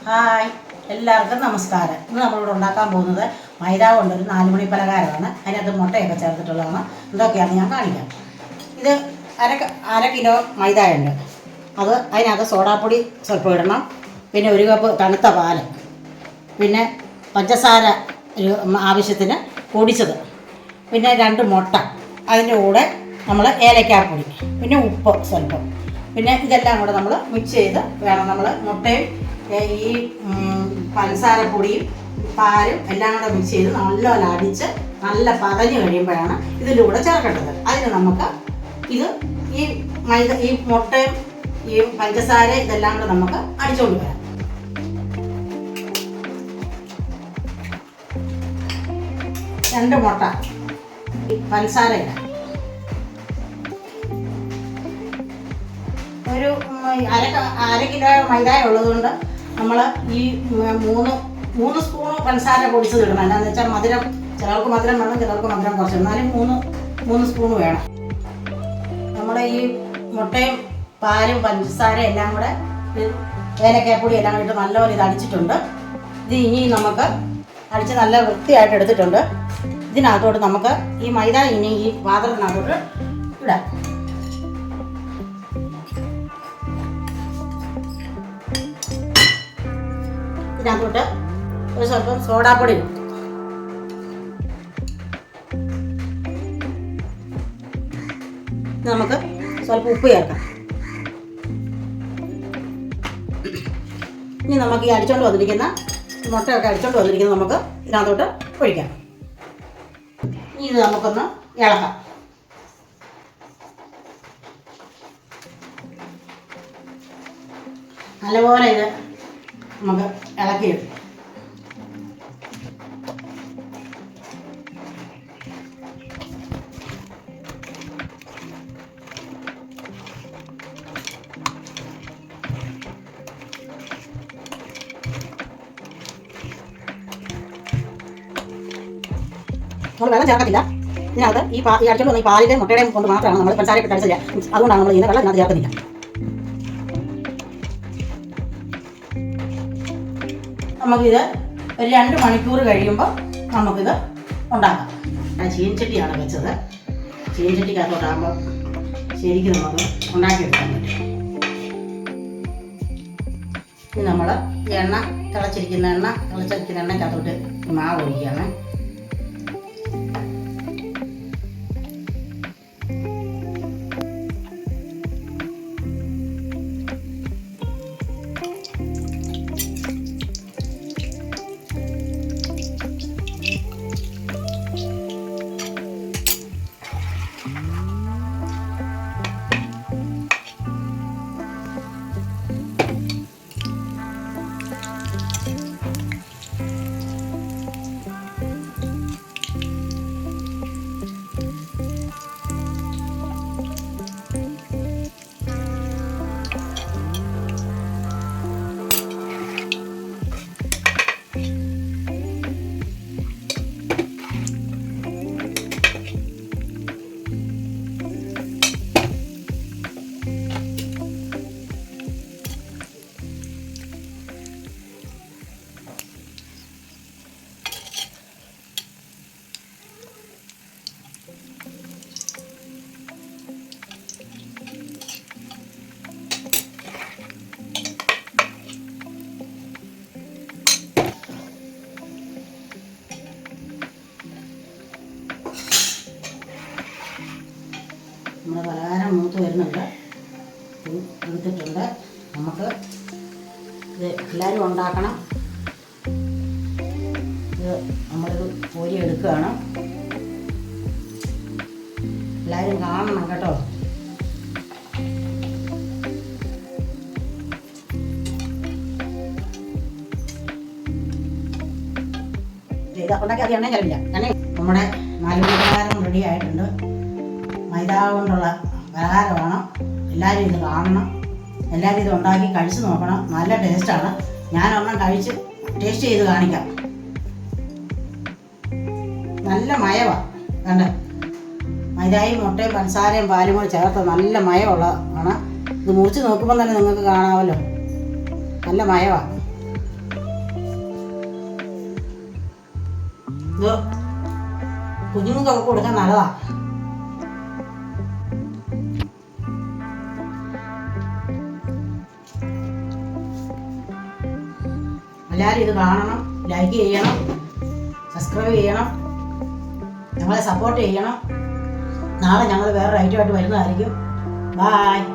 Hi, എല്ലാവർക്കും നമസ്കാരം. ഇന്ന് നമ്മളിവിടെ ഉണ്ടാക്കാൻ പോകുന്നത് മൈദ കൊണ്ടൊരു 4 മണി പലഹാരമാണ്. അതിനകത്ത് മുട്ടയൊക്കെ ചേർത്തിട്ടുള്ളതാണ്. എന്തൊക്കെയാണെന്ന് ഞാൻ കാണിക്കാം. ഇത് അര കിലോ മൈദ ഉണ്ട്. അതിനകത്ത് സോഡാപ്പൊടി സ്വല്പം ഇടണം. പിന്നെ 1 കപ്പ് തണുത്ത പാല്, പിന്നെ പഞ്ചസാര ആവശ്യത്തിന് പൊടിച്ചത്, പിന്നെ 2 മുട്ട, അതിൻ്റെ കൂടെ നമ്മൾ ഏലക്കാപ്പൊടി, പിന്നെ ഉപ്പ് സ്വല്പം. പിന്നെ ഇതെല്ലാം കൂടെ നമ്മൾ മിക്സ് ചെയ്ത് വേണം നമ്മൾ മുട്ടയും ഈ പഞ്ചസാരപ്പൊടിയും പാലും എല്ലാം കൂടെ മിക്സ് ചെയ്ത് നല്ലപോലെ അടിച്ച് നല്ല പതഞ്ഞ് കഴിയുമ്പോഴാണ് ഇതിൻ്റെ കൂടെ ചേർക്കേണ്ടത്. അതിന് നമുക്ക് ഈ മുട്ടയും ഈ പഞ്ചസാര ഇതെല്ലാം കൂടെ നമുക്ക് അടിച്ചുകൊണ്ട് വരാം. രണ്ട് മുട്ട, പഞ്ചസാര ഇടാം. ഒരു അര കിലോ മൈദ ഉള്ളതുകൊണ്ട് നമ്മൾ ഈ മൂന്ന് സ്പൂണ് പഞ്ചസാര പൊടിച്ചത് ഇടണം. എന്താണെന്ന് വെച്ചാൽ മധുരം ചിലർക്ക് മധുരം വേണം, ചിലർക്ക് മധുരം കുറച്ച്, എന്നാലും മൂന്ന് സ്പൂണ് വേണം. നമ്മുടെ ഈ മുട്ടയും പാലും പഞ്ചസാര എല്ലാം കൂടെ ഏലക്കാപ്പൊടി എല്ലാം ഇട്ട് നല്ലപോലെ ഇത് അടിച്ചിട്ടുണ്ട്. ഇത് ഇനി നമുക്ക് അടിച്ച് നല്ല വൃത്തിയായിട്ട് എടുത്തിട്ടുണ്ട്. ഇതിനകത്തോട്ട് നമുക്ക് ഈ മൈദ ഇനി ഈ പാത്രത്തിനകത്തോട്ട് ഇടാം. ഇതിനകത്തോട്ട് ഒരു സ്വല്പം സോഡാപ്പൊടി ഇടും. നമുക്ക് സ്വല്പം ഉപ്പ് ചേർക്കാം. ഇനി നമുക്ക് ഈ അടിച്ചോണ്ട് വന്നിരിക്കുന്ന മുട്ടയൊക്കെ അടിച്ചോണ്ട് വന്നിരിക്കുന്നത് നമുക്ക് ഇതിനകത്തോട്ട് ഒഴിക്കാം. ഇനി ഇത് നമുക്കൊന്ന് ഇളക്കാം. നല്ലപോലെ ഇത് നമുക്ക് ഇളക്കിയെടുക്കും. നമ്മൾ വെള്ളം ചേർക്കത്തില്ല. ഇതിനകത്ത് ഈ അടിച്ചോണ്ട് വന്ന ഈ പാലിൻ്റെ മുട്ടയുടെയും കൊണ്ട് മാത്രമാണ് നമ്മൾ പഞ്ചസാരയൊക്കെ കഴിച്ചില്ല. അതുകൊണ്ടാണ് നമ്മൾ ഇതിന് വെള്ളം ഇതിനകത്ത് ചേർക്കുന്നില്ല. നമുക്കിത് ഒരു 2 മണിക്കൂർ കഴിയുമ്പോൾ നമുക്കിത് ഉണ്ടാക്കാം. ഞാൻ ചീനച്ചട്ടിയാണ് വെച്ചത്. ചീനച്ചട്ടിക്കകത്തോട്ടാകുമ്പോൾ ശരിക്കും നമുക്ക് ഉണ്ടാക്കിയെടുക്കാൻ പറ്റും. ഇനി നമ്മൾ തിളച്ചിരിക്കുന്ന എണ്ണയ്ക്കകത്തോട്ട് മാവ് ഒഴിക്കുകയാണ്. നമ്മുടെ പലഹാരം മൂത്ത് വരുന്നുണ്ട്, എടുത്തിട്ടുണ്ട്. നമുക്ക് ഇത് എല്ലാവരും ഉണ്ടാക്കണം. ഇത് നമ്മളിത് കോരി എടുക്കുകയാണ്. എല്ലാവരും കാണണം കേട്ടോ. ഇത് ഉണ്ടാക്കി അത് എണ്ണ ചിലവില്ല. നമ്മുടെ 4 മണി പലഹാരം റെഡി ആയിട്ടുണ്ട്. മൈദ കൊണ്ടുള്ള പലഹാരമാണ്. എല്ലാവരും ഇത് കാണണം. എല്ലാവരും ഇത് ഉണ്ടാക്കി കഴിച്ച് നോക്കണം. നല്ല ടേസ്റ്റാണ്. ഞാനൊരെണ്ണം കഴിച്ച് ടേസ്റ്റ് ചെയ്ത് കാണിക്കാം. നല്ല മയമാണ്. കണ്ട മൈദയും മുട്ടയും പഞ്ചസാരയും പാലും കൂടെ ചേർത്ത് നല്ല മയമുള്ളതാണ്. ഇത് മുറിച്ച് നോക്കുമ്പോൾ തന്നെ നിങ്ങൾക്ക് കാണാമല്ലോ, നല്ല മയമാണ്. ഇത് കുഞ്ഞുങ്ങൾക്കൊക്കെ കൊടുക്കാൻ നല്ലതാണ്. എല്ലാവരും ഇത് കാണണം, ലൈക്ക് ചെയ്യണം, സബ്സ്ക്രൈബ് ചെയ്യണം, ഞങ്ങളെ സപ്പോർട്ട് ചെയ്യണം. നാളെ ഞങ്ങൾ വേറൊരു ഐറ്റമായിട്ട് വരുന്നതായിരിക്കും. ബായ്.